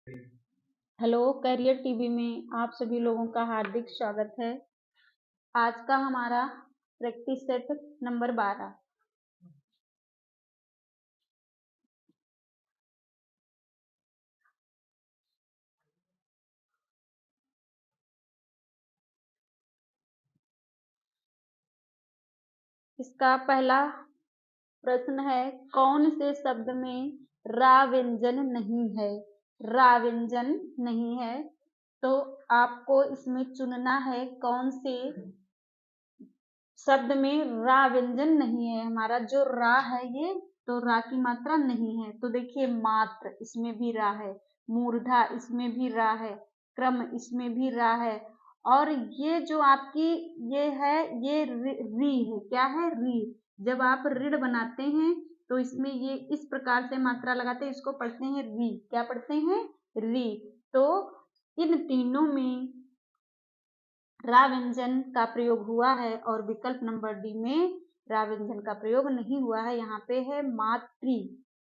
Hello, career TV में आप सभी लोगों का हार्दिक स्वागत है। आज का हमारा प्रैक्टिस सेट नंबर 12। इसका पहला प्रश्न है, कौन से शब्द में रा व्यंजन नहीं है? रा व्यंजन नहीं है, तो आपको इसमें चुनना है कौन से शब्द में रा व्यंजन नहीं है। हमारा जो रा है ये, तो रा की मात्रा नहीं है। तो देखिए, मात्र इसमें भी रा है, मूर्धा इसमें भी रा है, क्रम इसमें भी रा है, और ये जो आपकी ये है, ये री है। क्या है? री। जब आप ऋण बनाते हैं तो इसमें ये इस प्रकार से मात्रा लगाते हैं, इसको पढ़ते हैं री। क्या पढ़ते हैं? री। तो इन तीनों में रा व्यंजन का प्रयोग हुआ है और विकल्प नंबर डी में रा व्यंजन का प्रयोग नहीं हुआ है। यहाँ पे है मातृ,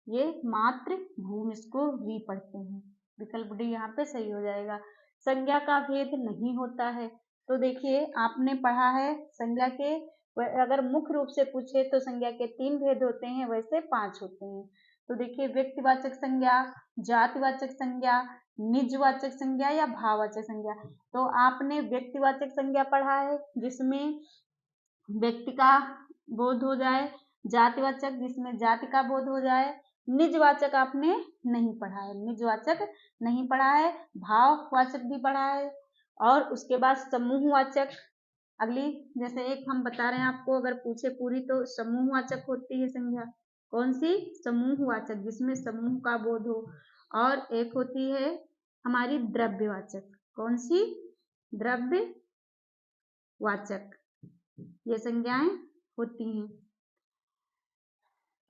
ये मातृ भूमि, इसको री पढ़ते हैं। विकल्प डी यहाँ पे सही हो जाएगा। संज्ञा का भेद नहीं होता है, तो देखिए आपने पढ़ा है संज्ञा के, अगर मुख्य रूप से पूछे तो संज्ञा के 3 भेद होते हैं, वैसे 5 होते हैं। तो देखिए, व्यक्तिवाचक संज्ञा, जातिवाचक संज्ञा, निजवाचक संज्ञा या भाववाचक संज्ञा। तो आपने व्यक्तिवाचक संज्ञा पढ़ा है जिसमें व्यक्ति का बोध हो जाए, जातिवाचक जिसमें जाति का बोध हो जाए, निजवाचक आपने नहीं पढ़ा है, निजवाचक नहीं पढ़ा है, भाववाचक भी पढ़ा है, और उसके बाद समूहवाचक। अगली जैसे एक हम बता रहे हैं आपको, अगर पूछे पूरी, तो समूहवाचक होती है संज्ञा। कौन सी? समूहवाचक, जिसमें समूह का बोध हो। और एक होती है हमारी द्रव्यवाचक। कौन सी? द्रव्यवाचक। ये संज्ञाएं होती हैं।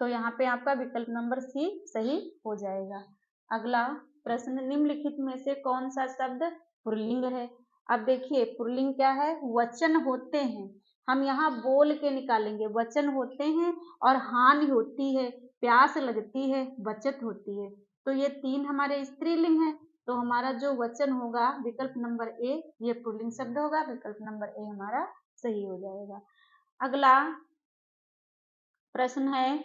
तो यहाँ पे आपका विकल्प नंबर सी सही हो जाएगा। अगला प्रश्न, निम्नलिखित में से कौन सा शब्द पुल्लिंग है? अब देखिए, पुल्लिंग क्या है? वचन होते हैं। हम यहाँ बोल के निकालेंगे, वचन होते हैं, और हानि होती है, प्यास लगती है, बचत होती है। तो ये 3 हमारे स्त्रीलिंग है। तो हमारा जो वचन होगा विकल्प नंबर ए, ये पुल्लिंग शब्द होगा। विकल्प नंबर ए हमारा सही हो जाएगा। अगला प्रश्न है,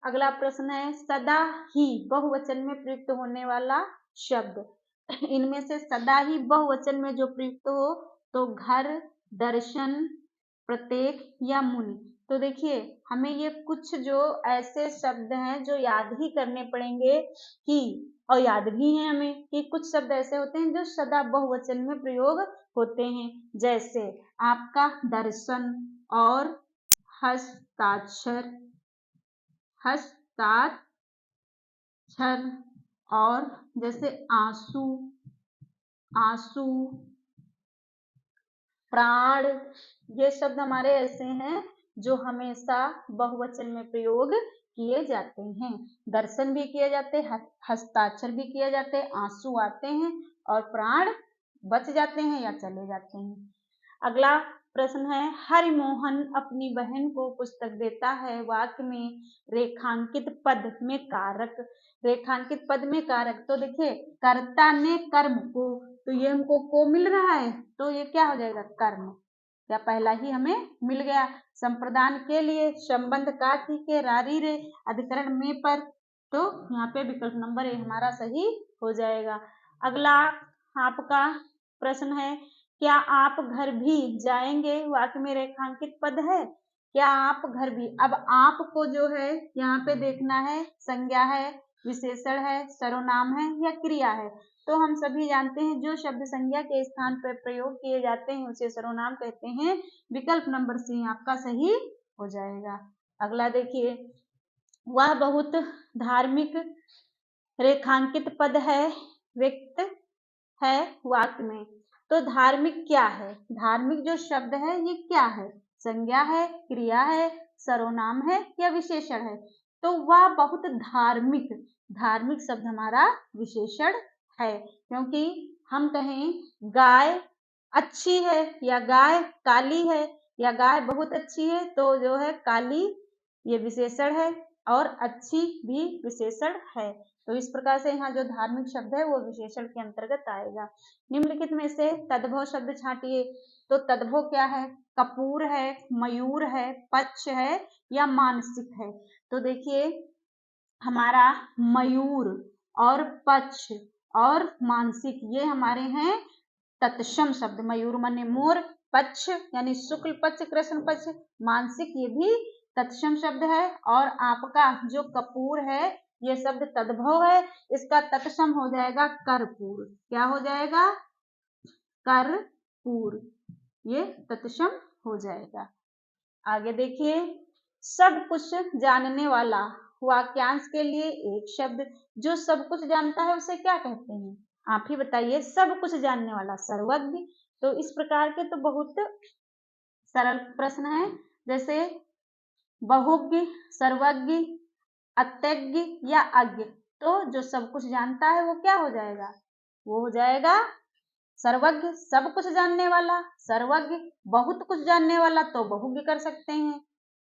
अगला प्रश्न है, सदा ही बहुवचन में प्रयुक्त होने वाला शब्द। इनमें से सदा ही बहुवचन में जो प्रयुक्त हो, तो घर, दर्शन, प्रत्येक या मुनि। तो देखिए, हमें ये कुछ जो ऐसे शब्द हैं जो याद ही करने पड़ेंगे, कि और याद भी है हमें कि कुछ शब्द ऐसे होते हैं जो सदा बहुवचन में प्रयोग होते हैं। जैसे आपका दर्शन और हस्ताक्षर, हस्ताक्षर, और जैसे आंसू, आंसू, प्राण, ये शब्द हमारे ऐसे हैं जो हमेशा बहुवचन में प्रयोग किए जाते हैं। दर्शन भी किए जाते हैं, हस्ताक्षर भी किए जाते हैं, आंसू आते हैं, और प्राण बच जाते हैं या चले जाते हैं। अगला प्रश्न है, हरिमोहन अपनी बहन को पुस्तक देता है। वाक्य में रेखांकित पद में कारक, रेखांकित पद में कारक। तो देखिए, कर्ता ने कर्म को, तो ये हमको को मिल रहा है, तो ये क्या हो जाएगा? कर्म। या पहला ही हमें मिल गया। संप्रदान के लिए, संबंध का थी के, रारी रे, अधिकरण में पर। तो यहाँ पे विकल्प नंबर ए हमारा सही हो जाएगा। अगला आपका प्रश्न है, क्या आप घर भी जाएंगे? वाक्य में रेखांकित पद है, क्या आप घर भी। अब आपको जो है यहाँ पे देखना है, संज्ञा है, विशेषण है, सर्वनाम है, या क्रिया है। तो हम सभी जानते हैं जो शब्द संज्ञा के स्थान पर प्रयोग किए जाते हैं उसे सर्वनाम कहते हैं। विकल्प नंबर सी आपका सही हो जाएगा। अगला देखिए, वह बहुत धार्मिक रेखांकित पद है, व्यक्त है वाक्य में। तो धार्मिक क्या है? धार्मिक जो शब्द है ये क्या है? संज्ञा है, क्रिया है, सर्वनाम है, या विशेषण है? तो वह बहुत धार्मिक, धार्मिक शब्द हमारा विशेषण है। क्योंकि हम कहें गाय अच्छी है, या गाय काली है, या गाय बहुत अच्छी है, तो जो है काली ये विशेषण है। और अच्छी भी विशेषण है। तो इस प्रकार से यहाँ जो धार्मिक शब्द है वो विशेषण के अंतर्गत आएगा। निम्नलिखित में से तद्भव शब्द छांटिए। तो तद्भव क्या है? कपूर है, मयूर है, पक्ष है या मानसिक है। तो देखिए हमारा मयूर और पक्ष और मानसिक ये हमारे हैं तत्सम शब्द। मयूर माने मोर, पक्ष यानी शुक्ल पक्ष, कृष्ण पक्ष, मानसिक ये भी तत्सम शब्द है। और आपका जो कपूर है ये शब्द तद्भव है, इसका तत्सम हो जाएगा करपूर। क्या हो जाएगा? करपूर, ये तत्सम हो जाएगा। आगे देखिए, सब कुछ जानने वाला वाक्यांश के लिए एक शब्द। जो सब कुछ जानता है उसे क्या कहते हैं? आप ही बताइए। सब कुछ जानने वाला, सर्वज्ञ। तो इस प्रकार के तो बहुत सरल प्रश्न है, जैसे बहुज्ञ, सर्वज्ञ, अत्यज्ञ या अज्ञ। तो जो सब कुछ जानता है वो क्या हो जाएगा? वो हो जाएगा सर्वज्ञ, सब कुछ जानने वाला सर्वज्ञ, बहुत कुछ जानने वाला तो बहुज्ञ कर सकते हैं।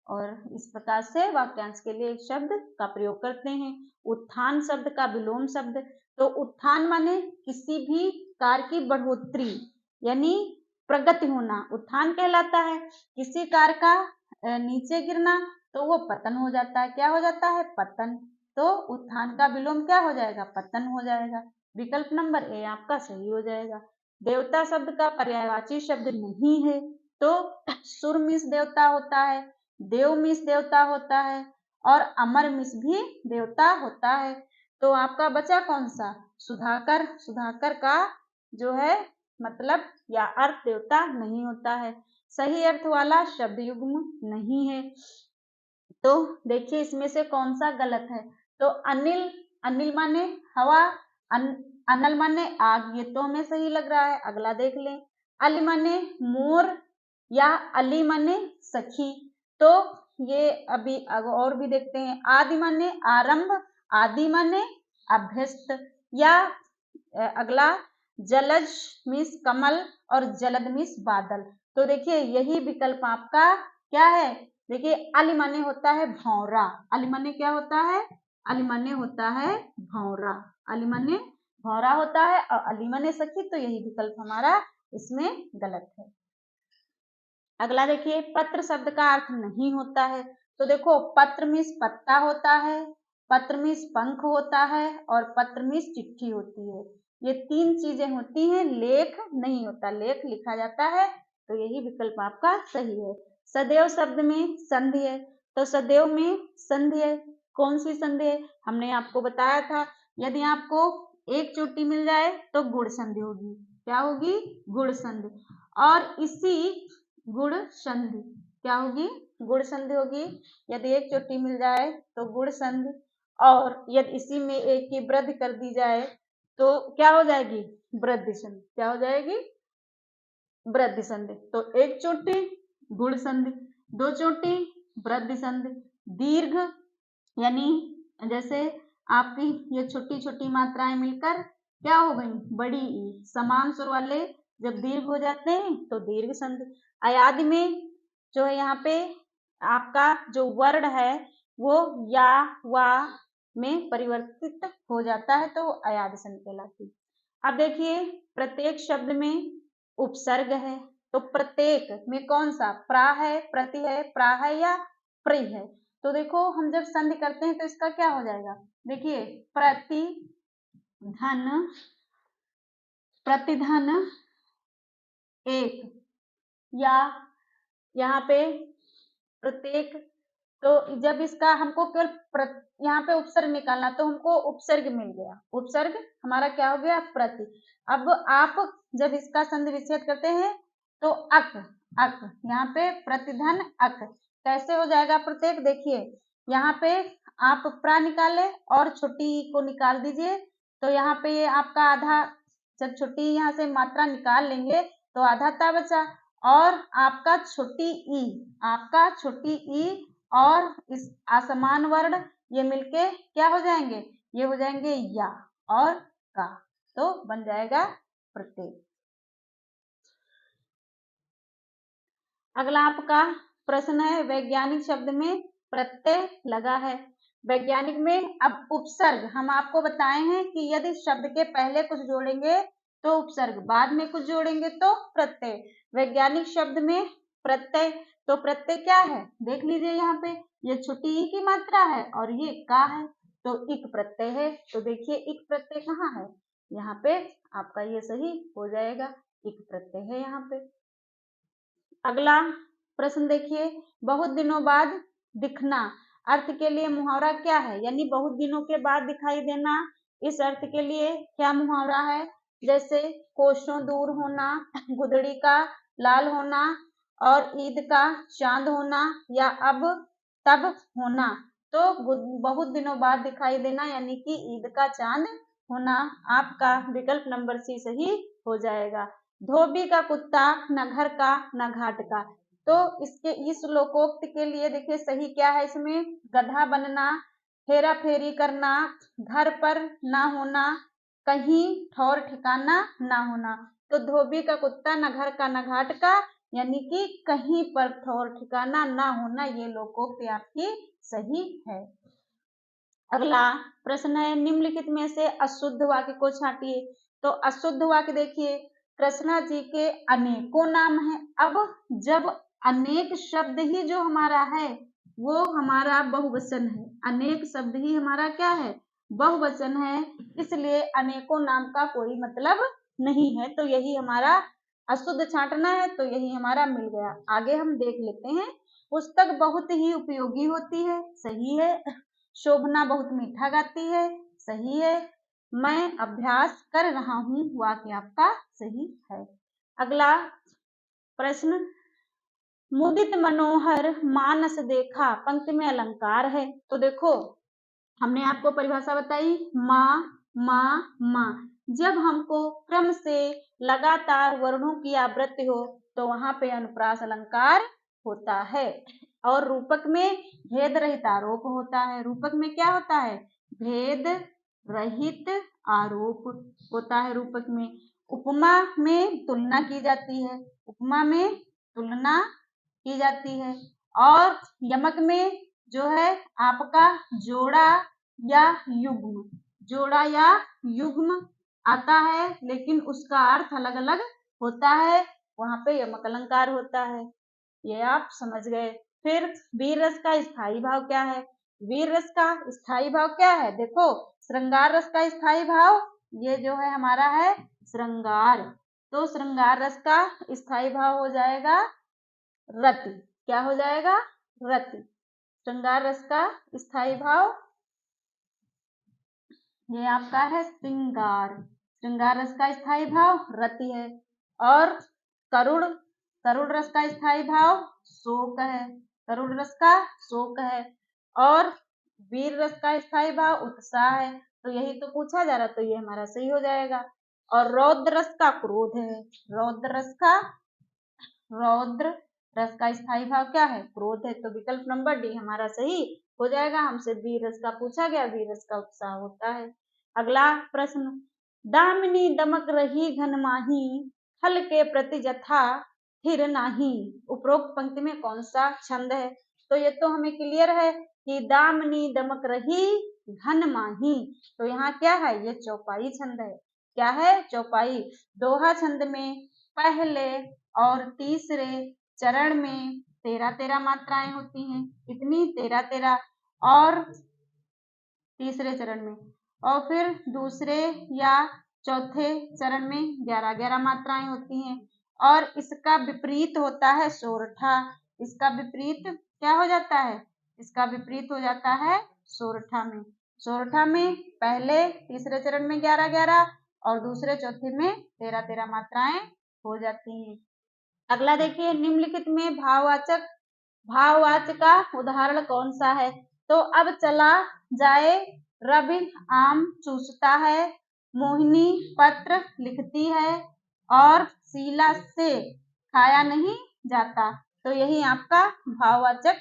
और इस प्रकार से वाक्यांश के लिए एक शब्द का प्रयोग करते हैं। उत्थान शब्द का विलोम शब्द। तो उत्थान माने किसी भी कार्य की बढ़ोतरी यानी प्रगति होना, उत्थान कहलाता है। किसी कार्य का नीचे गिरना तो वो पतन हो जाता है। क्या हो जाता है? पतन। तो उत्थान का विलोम क्या हो जाएगा? पतन हो जाएगा। विकल्प नंबर ए आपका सही हो जाएगा। देवता शब्द का पर्यायवाची शब्द नहीं है, तो सुर मिस देवता होता है, देव मिस देवता होता है और अमर मिस भी देवता होता है। तो आपका बचा कौन सा? सुधाकर। सुधाकर का जो है मतलब या अर्थ देवता नहीं होता है। सही अर्थ वाला शब्द युग्म नहीं है। तो देखिए इसमें से कौन सा गलत है। तो अनिल, अनिल माने हवा, अनल माने आग, ये तो हमें सही लग रहा है। अगला देख लें। अली माने मोर या अली माने सखी, तो ये अभी और भी देखते हैं। आदि माने आरंभ, आदि माने अभ्यस्त। या अगला जलज मीन्स कमल और जलद मीन्स बादल। तो देखिए यही विकल्प आपका क्या है? देखिए अली माने होता है भौरा। अली माने क्या होता है? अली माने होता है भौरा। अली माने भौरा होता है और अली माने सखी, तो यही विकल्प हमारा इसमें गलत है। अगला देखिए, पत्र शब्द का अर्थ नहीं होता है। तो देखो पत्र मीन्स पत्ता होता है, पत्र मीन्स पंख होता है और पत्र मीन्स चिट्ठी होती है। ये तीन चीजें होती हैं, लेख नहीं होता। लेख लिखा जाता है, तो यही विकल्प आपका सही है। सदैव शब्द में संधि है, तो सदैव में संधि है। कौन सी संधि है? हमने आपको बताया था, यदि आपको एक चोटी मिल जाए तो गुण संधि होगी। क्या होगी? गुण संधि। और इसी गुण संधि क्या होगी? गुण संधि होगी। यदि एक चोटी मिल जाए तो गुण संधि, और यदि इसी में एक की वृद्धि कर दी जाए तो क्या हो जाएगी? वृद्धि संधि। क्या हो जाएगी? वृद्धि संधि। तो एक चोटी गुण संधि, दो चोटी वृद्धि संधि। दीर्घ यानी जैसे आपकी ये छोटी छोटी मात्राएं मिलकर क्या हो गई? बड़ी ई। समान सुर वाले जब दीर्घ हो जाते हैं तो दीर्घ संधि। अयादि में जो है यहाँ पे आपका जो वर्ण है वो या वा में परिवर्तित हो जाता है, तो अयादि संधि कहलाती। अब देखिए प्रत्येक शब्द में उपसर्ग है, तो प्रत्येक में कौन सा? प्रा है, प्रति है, प्रा है या प्रि है। तो देखो हम जब संधि करते हैं तो इसका क्या हो जाएगा? देखिए प्रतिधन, प्रतिधन एक, या यहाँ पे प्रत्येक। तो जब इसका हमको केवल यहाँ पे उपसर्ग निकालना, तो हमको उपसर्ग मिल गया। उपसर्ग हमारा क्या हो गया? प्रति। अब आप जब इसका संधि विच्छेद करते हैं तो अक, अक यहाँ पे प्रतिधन अक कैसे हो जाएगा? प्रत्येक। देखिए यहाँ पे आप प्रा निकाले और छोटी ई को निकाल दीजिए, तो यहाँ पे ये आपका आधा, जब छोटी यहाँ से मात्रा निकाल लेंगे तो आधा ता बचा, और आपका छोटी ई, आपका छोटी ई और इस असमान वर्ण ये मिलके क्या हो जाएंगे? ये हो जाएंगे या और का, तो बन जाएगा प्रत्येक। अगला आपका प्रश्न है, वैज्ञानिक शब्द में प्रत्यय लगा है। वैज्ञानिक में अब उपसर्ग हम आपको बताए हैं कि यदि शब्द के पहले कुछ जोड़ेंगे तो उपसर्ग, बाद में कुछ जोड़ेंगे तो प्रत्यय। वैज्ञानिक शब्द में प्रत्यय, तो प्रत्यय क्या है देख लीजिए यहाँ पे, ये छोटी ई की मात्रा है और ये का है, तो इक प्रत्यय है। तो देखिए इक प्रत्यय कहाँ है, यहाँ पे आपका ये सही हो जाएगा, इक प्रत्यय है यहाँ पे। अगला प्रश्न देखिए, बहुत दिनों बाद दिखना अर्थ के लिए मुहावरा क्या है, यानी बहुत दिनों के बाद दिखाई देना, इस अर्थ के लिए क्या मुहावरा है। जैसे कोसों दूर होना, गुदड़ी का लाल होना और ईद का चांद होना या अब तब होना। तो बहुत दिनों बाद दिखाई देना यानी कि ईद का चांद होना, आपका विकल्प नंबर सी सही हो जाएगा। धोबी का कुत्ता न घर का न घाट का, तो इसके इस लोकोक्त के लिए देखिए सही क्या है, इसमें गधा बनना, हेरा फेरी करना, घर पर ना होना, कहीं ठौर ठिकाना ना होना। तो धोबी का कुत्ता न घर का न घाट का यानी कि कहीं पर ठौर ठिकाना ना होना, ये लोकोक्त आपकी सही है। अगला प्रश्न है, निम्नलिखित में से अशुद्ध वाक्य को छांटिए। तो अशुद्ध वाक्य देखिए, कृष्णा जी के अनेकों नाम है। अब जब अनेक शब्द ही जो हमारा है वो हमारा बहुवचन है, अनेक शब्द ही हमारा क्या है बहुवचन है, इसलिए अनेकों नाम का कोई मतलब नहीं है, तो यही हमारा अशुद्ध छांटना है, तो यही हमारा मिल गया। आगे हम देख लेते हैं, पुस्तक बहुत ही उपयोगी होती है, सही है। शोभना बहुत मीठा गाती है, सही है। मैं अभ्यास कर रहा हूँ, वाक्य आपका सही है। अगला प्रश्न, मुदित मनोहर मानस देखा पंक्ति में अलंकार है। तो देखो हमने आपको परिभाषा बताई, माँ माँ माँ, जब हमको क्रम से लगातार वर्णों की आवृत्ति हो तो वहां पे अनुप्रास अलंकार होता है। और रूपक में भेद रहित आरोप होता है, रूपक में क्या होता है भेद रहित आरोप होता है रूपक में। उपमा में तुलना की जाती है, उपमा में तुलना की जाती है। और यमक में जो है आपका जोड़ा या युग्म, जोड़ा या युग्म आता है, लेकिन उसका अर्थ अलग अलग होता है, वहां पे यमक अलंकार होता है, ये आप समझ गए। फिर वीर रस का स्थायी भाव क्या है, वीर रस का स्थायी भाव क्या है, देखो श्रृंगार रस का स्थायी भाव ये जो है हमारा है श्रृंगार, तो श्रृंगार रस का स्थायी भाव हो जाएगा रति, क्या हो जाएगा रति। श्रृंगार रस का स्थायी भाव ये आपका है श्रृंगार, श्रृंगार रस का स्थायी भाव रति है। और करुण, करुण रस का स्थायी भाव शोक है, करुण रस का शोक है। और वीर रस का स्थायी भाव उत्साह है, तो यही तो पूछा जा रहा, तो ये हमारा सही हो जाएगा। और रौद्र रस का क्रोध है, रौद्र रस का, रौद्र रस का स्थायी भाव क्या है क्रोध है, तो विकल्प नंबर डी हमारा सही हो जाएगा। हमसे वीर रस का पूछा गया, वीर रस का उत्साह होता है। अगला प्रश्न, दामिनी दमक रही घन माही, फल के प्रति जथा फिर नाही, उपरोक्त पंक्ति में कौन सा छंद है। तो ये तो हमें क्लियर है कि दामिनी दमक रही घन माही, तो यहाँ क्या है ये चौपाई छंद है, क्या है चौपाई। दोहा छंद में पहले और तीसरे चरण में 13-13 मात्राएं होती हैं, कितनी 13-13, और तीसरे चरण में, और फिर दूसरे या चौथे चरण में 11-11 मात्राएं होती हैं। और इसका विपरीत होता है सोरठा, इसका विपरीत क्या हो जाता है, इसका विपरीत हो जाता है सोरठा में। सोरठा में पहले तीसरे चरण में 11-11 और दूसरे चौथे में 13-13 मात्राएं हो जाती हैं। अगला देखिए, निम्नलिखित में भाववाचक, भाववाचक का उदाहरण कौन सा है। तो अब चला जाए, रवि आम चूसता है, मोहिनी पत्र लिखती है और शीला से खाया नहीं जाता, तो यही आपका भाववाचक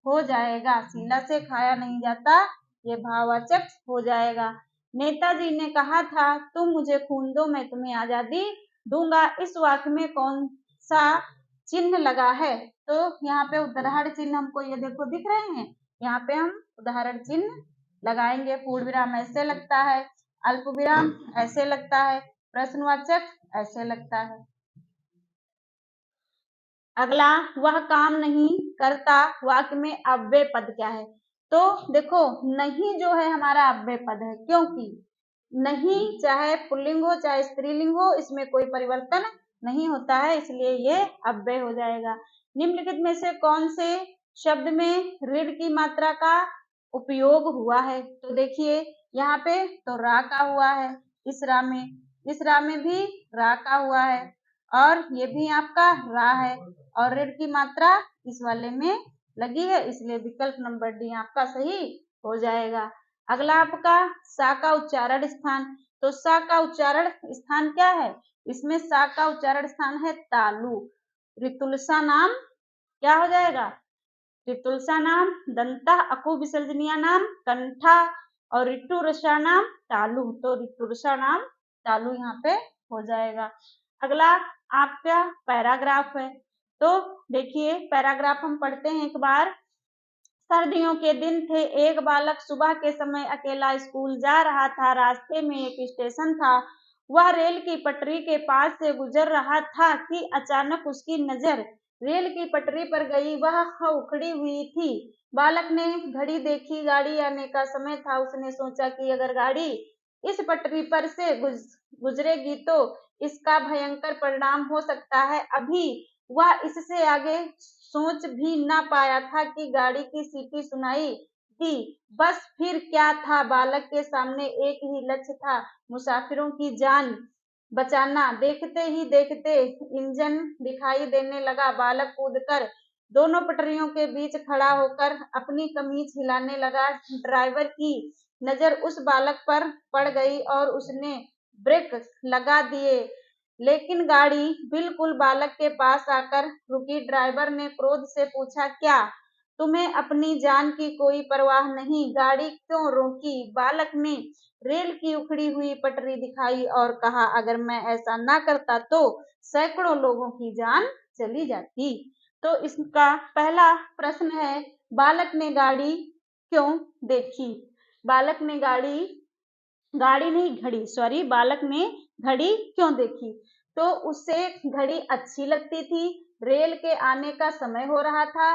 हो जाएगा, शीला से खाया नहीं जाता ये भाववाचक हो जाएगा। नेताजी ने कहा था तुम मुझे खून दो मैं तुम्हें आजादी दूंगा, इस वाक्य में कौन सा चिन्ह लगा है। तो यहाँ पे उदाहरण चिन्ह हमको ये देखो दिख रहे हैं, यहाँ पे हम उदाहरण चिन्ह लगाएंगे। पूर्ण विराम ऐसे लगता है, अल्प विराम ऐसे लगता है, प्रश्नवाचक ऐसे लगता है। अगला, वह काम नहीं करता वाक्य में अव्यय पद क्या है? तो देखो, नहीं जो है हमारा अव्यय पद है, क्योंकि नहीं चाहे पुल्लिंग हो चाहे स्त्रीलिंग हो, इसमें कोई परिवर्तन नहीं होता है, इसलिए ये अव्यय हो जाएगा। निम्नलिखित में से कौन से शब्द में ऋण की मात्रा का उपयोग हुआ है? तो देखिए यहाँ पे तो रा का हुआ है, इस रा में भी रा का हुआ है, और ये भी आपका रा है, और ऋण की मात्रा इस वाले में लगी है, इसलिए विकल्प नंबर डी आपका सही हो जाएगा। अगला आपका सा का उच्चारण स्थान। तो सा का उच्चारण स्थान क्या है? इसमें सा का उच्चारण स्थान है तालु। ऋतुलसा नाम क्या हो जाएगा? ऋतुलसा नाम दंता अकु विसर्जनीय नाम कंठा, और ऋतुरसा नाम तालु। तो ऋतुरसा नाम तालु यहाँ पे हो जाएगा। अगला आपका पैराग्राफ है। तो देखिए पैराग्राफ हम पढ़ते हैं एक बार। सर्दियों के दिन थे, एक बालक सुबह के समय अकेला स्कूल जा रहा था। रास्ते में एक स्टेशन था, वह रेल की पटरी के पास से गुजर रहा था कि अचानक उसकी नजर रेल की पटरी पर गई। वह उखड़ी हुई थी। बालक ने घड़ी देखी, गाड़ी आने का समय था। उसने सोचा कि अगर गाड़ी इस पटरी पर से गुजरेगी तो इसका भयंकर परिणाम हो सकता है। अभी वह इससे आगे सोच भी ना पाया था कि गाड़ी की सीटी सुनाई दी। बस फिर क्या था, बालक के सामने एक ही लक्ष्य था, मुसाफिरों की जान बचाना। देखते ही देखते इंजन दिखाई देने लगा। बालक कूदकर दोनों पटरियों के बीच खड़ा होकर अपनी कमीज हिलाने लगा। ड्राइवर की नजर उस बालक पर पड़ गई और उसने ब्रेक लगा दिए, लेकिन गाड़ी बिल्कुल बालक के पास आकर रुकी। ड्राइवर ने क्रोध से पूछा, क्या तुम्हें अपनी जान की कोई परवाह नहीं? गाड़ी क्यों रोकी? बालक ने रेल की उखड़ी हुई पटरी दिखाई और कहा, अगर मैं ऐसा ना करता तो सैकड़ों लोगों की जान चली जाती। तो इसका पहला प्रश्न है, बालक ने गाड़ी क्यों देखी? बालक ने गाड़ी नहीं घड़ी, सॉरी, बालक ने घड़ी क्यों देखी? तो उससे घड़ी अच्छी लगती थी, रेल के आने का समय हो रहा था,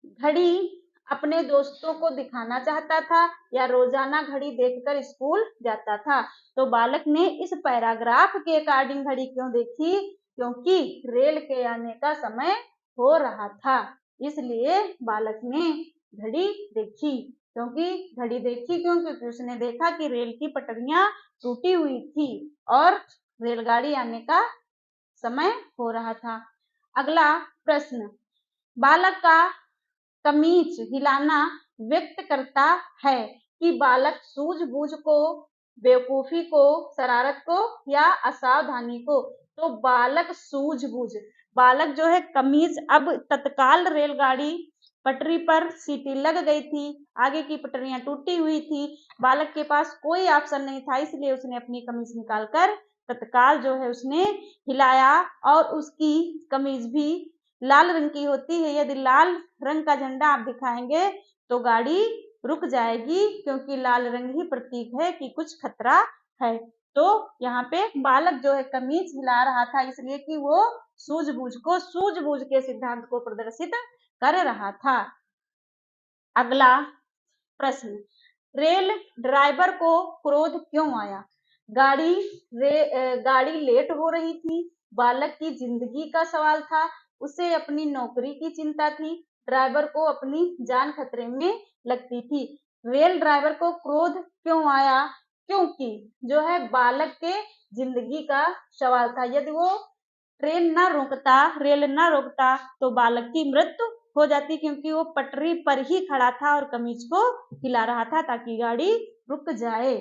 घड़ी अपने दोस्तों को दिखाना चाहता था, या रोजाना घड़ी देखकर स्कूल जाता था। तो बालक ने इस पैराग्राफ के अकॉर्डिंग घड़ी क्यों देखी? क्योंकि रेल के आने का समय हो रहा था, इसलिए बालक ने घड़ी देखी। क्योंकि उसने देखा कि रेल की पटरियां टूटी हुई थी और रेलगाड़ी आने का समय हो रहा था। अगला प्रश्न, बालक का कमीज हिलाना व्यक्त करता है कि बालक सूझबूझ को, बेवकूफी को, शरारत को या असावधानी को? तो बालक सूझबूझ, बालक जो है कमीज, अब तत्काल रेलगाड़ी पटरी पर सीटी लग गई थी, आगे की पटरियां टूटी हुई थी, बालक के पास कोई ऑप्शन नहीं था, इसलिए उसने अपनी कमीज निकालकर तत्काल जो है उसने हिलाया, और उसकी कमीज भी लाल रंग की होती है। यदि लाल रंग का झंडा आप दिखाएंगे तो गाड़ी रुक जाएगी, क्योंकि लाल रंग ही प्रतीक है कि कुछ खतरा है। तो यहाँ पे बालक जो है कमीज हिला रहा था, इसलिए कि वो सूझबूझ के सिद्धांत को प्रदर्शित कर रहा था। अगला प्रश्न, रेल ड्राइवर को क्रोध क्यों आया? गाड़ी लेट हो रही थी, बालक की जिंदगी का सवाल था, उसे अपनी नौकरी की चिंता थी, ड्राइवर को अपनी जान खतरे में लगती थी। रेल ड्राइवर को क्रोध क्यों आया? क्योंकि जो है बालक के जिंदगी का सवाल था। यदि वो रेल ना रोकता तो बालक की मृत्यु हो जाती, क्योंकि वो पटरी पर ही खड़ा था और कमीज को हिला रहा था ताकि गाड़ी रुक जाए।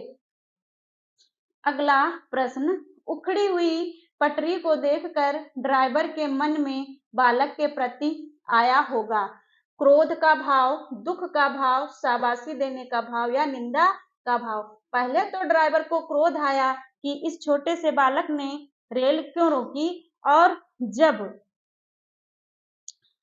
अगला प्रश्न, उखड़ी हुई पटरी को देखकर ड्राइवर के मन में बालक के प्रति आया होगा क्रोध का भाव, दुख का भाव, शाबाशी देने का भाव या निंदा का भाव? पहले तो ड्राइवर को क्रोध आया कि इस छोटे से बालक ने रेल क्यों रोकी, और जब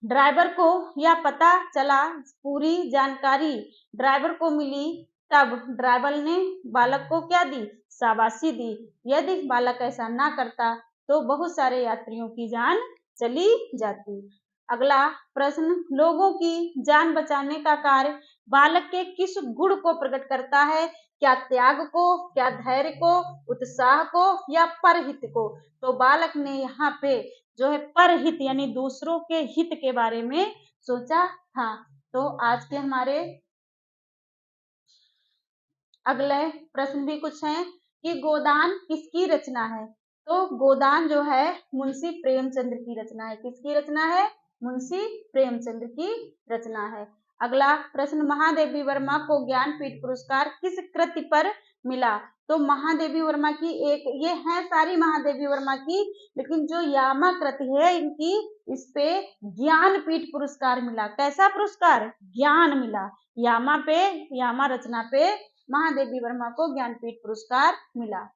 ड्राइवर को यह पता चला पूरी जानकारी ड्राइवर को मिली, तब ड्राइवर ने बालक को क्या दी? शाबाशी दी। यदि बालक ऐसा ना करता तो बहुत सारे यात्रियों की जान चली जाती। अगला प्रश्न, लोगों की जान बचाने का कार्य बालक के किस गुण को प्रकट करता है? क्या त्याग को, क्या धैर्य को, उत्साह को या परहित को? तो बालक ने यहाँ पे जो है परहित यानी दूसरों के हित के बारे में सोचा था। तो आज के हमारे अगले प्रश्न भी कुछ हैं कि गोदान किसकी रचना है? तो गोदान जो है मुंशी प्रेमचंद की रचना है। किसकी रचना है? मुंशी प्रेमचंद की रचना है। अगला प्रश्न, महादेवी वर्मा को ज्ञानपीठ पुरस्कार किस कृति पर मिला? तो महादेवी वर्मा की एक ये है सारी महादेवी वर्मा की, लेकिन जो यामा कृति है इनकी, इस पे ज्ञानपीठ पुरस्कार मिला। कैसा पुरस्कार? ज्ञान मिला। यामा रचना पे महादेवी वर्मा को ज्ञानपीठ पुरस्कार मिला।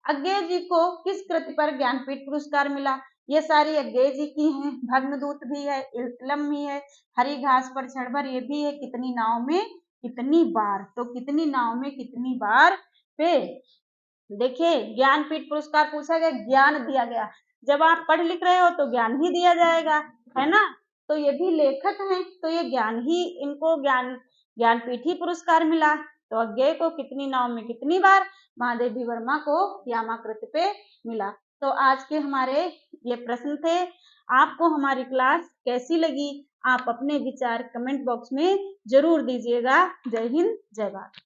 अज्ञेय जी को किस कृति पर ज्ञानपीठ पुरस्कार मिला? ये सारी अज्ञेय जी की हैं। भग्नदूत भी है, इल्तलम भी है, हरी घास पर चढ़कर ये भी है, कितनी नाव में कितनी बार। तो कितनी नाव में कितनी बार पे देखिए ज्ञानपीठ पुरस्कार पूछा गया, ज्ञान दिया गया। जब आप पढ़ लिख रहे हो तो ज्ञान ही दिया जाएगा, है ना। तो ये भी लेखक हैं तो ये ज्ञान ही, इनको ज्ञानपीठ ही पुरस्कार मिला। तो अज्ञेय को कितनी नाव में कितनी बार, महादेवी वर्मा को यामाकृत पे मिला। तो आज के हमारे ये प्रश्न थे। आपको हमारी क्लास कैसी लगी? आप अपने विचार कमेंट बॉक्स में जरूर दीजिएगा। जय हिंद, जय भारत।